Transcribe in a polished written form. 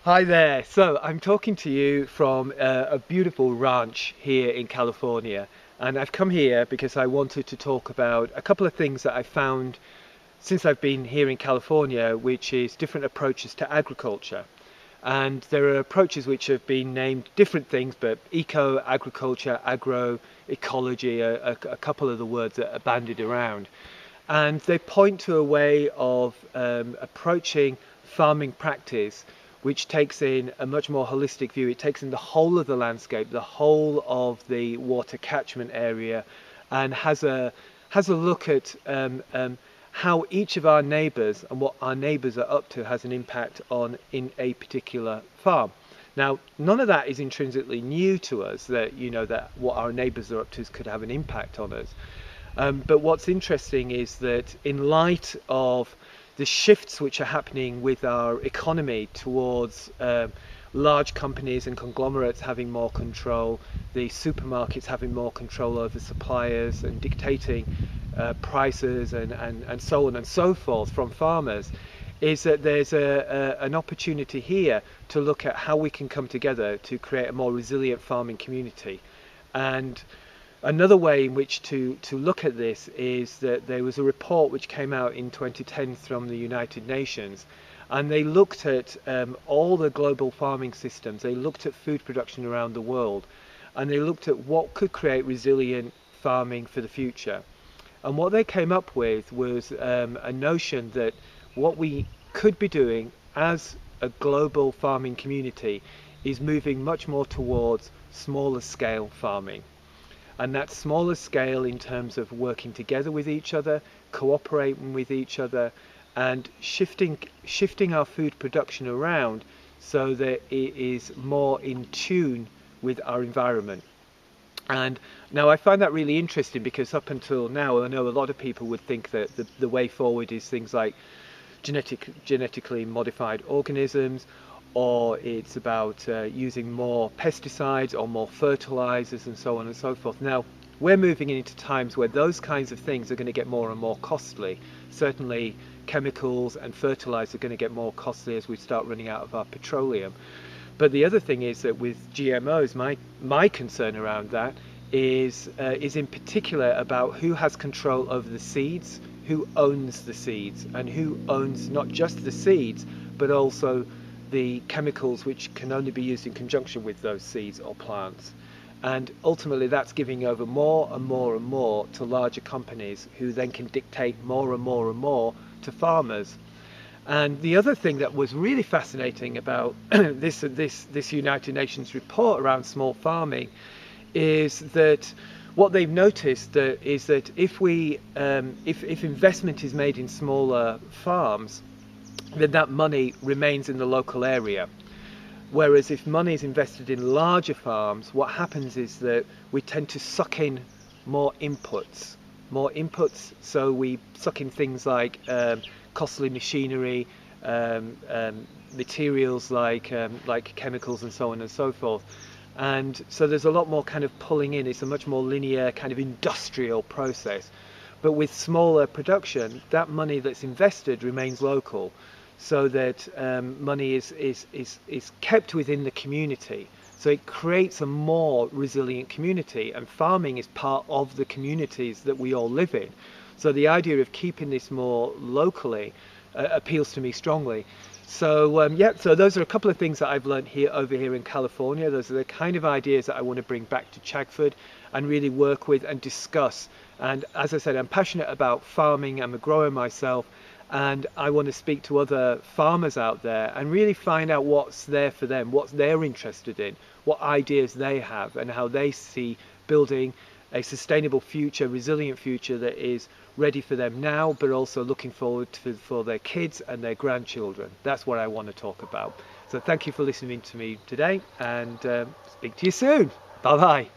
Hi there. So I'm talking to you from a beautiful ranch here in California, and I've come here because I wanted to talk about a couple of things that I found since I've been here in California, which is different approaches to agriculture. And there are approaches which have been named different things, but eco, agriculture, agro, ecology, a couple of the words that are bandied around. And they point to a way of approaching farming practice which takes in a much more holistic view. It takes in the whole of the landscape, the whole of the water catchment area, and has a look at how each of our neighbours and what our neighbours are up to has an impact on in a particular farm. Now, none of that is intrinsically new to us, that that what our neighbours are up to could have an impact on us. But what's interesting is that in light of the shifts which are happening with our economy towards large companies and conglomerates having more control, the supermarkets having more control over suppliers and dictating prices and so on and so forth from farmers, is that there's an opportunity here to look at how we can come together to create a more resilient farming community. And another way in which to look at this is that there was a report which came out in 2010 from the United Nations, and they looked at all the global farming systems. They looked at food production around the world, and they looked at what could create resilient farming for the future. And what they came up with was a notion that what we could be doing as a global farming community is moving much more towards smaller scale farming. And that smaller scale in terms of working together with each other, cooperating with each other, and shifting our food production around so that it is more in tune with our environment. And now I find that really interesting because up until now, I know a lot of people would think that the way forward is things like genetically modified organisms, or it's about using more pesticides or more fertilizers and so on and so forth. Now, we're moving into times where those kinds of things are going to get more and more costly. Certainly, chemicals and fertilizers are going to get more costly as we start running out of our petroleum. But the other thing is that with GMOs, my concern around that is in particular about who has control over the seeds, who owns the seeds, and who owns not just the seeds, but also the chemicals which can only be used in conjunction with those seeds or plants. And ultimately that's giving over more and more and more to larger companies who then can dictate more and more and more to farmers. And the other thing that was really fascinating about this United Nations report around small farming is that what they've noticed is that if investment is made in smaller farms, then that money remains in the local area. Whereas if money is invested in larger farms, what happens is that we tend to suck in more inputs. So we suck in things like costly machinery, materials like chemicals and so on and so forth. And so there's a lot more kind of pulling in. It's a much more linear kind of industrial process. But with smaller production, that money that's invested remains local, so that money is kept within the community. So it creates a more resilient community, and farming is part of the communities that we all live in. So the idea of keeping this more locally appeals to me strongly. So yeah, so those are a couple of things that I've learned over here in California. Those are the kind of ideas that I want to bring back to Chagford and really work with and discuss. And as I said, I'm passionate about farming. I'm a grower myself, and I want to speak to other farmers out there and really find out what's there for them, what they're interested in, what ideas they have, and how they see building a sustainable future, resilient future that is ready for them now, but also looking forward for their kids and their grandchildren. That's what I want to talk about. So thank you for listening to me today, and speak to you soon. Bye bye.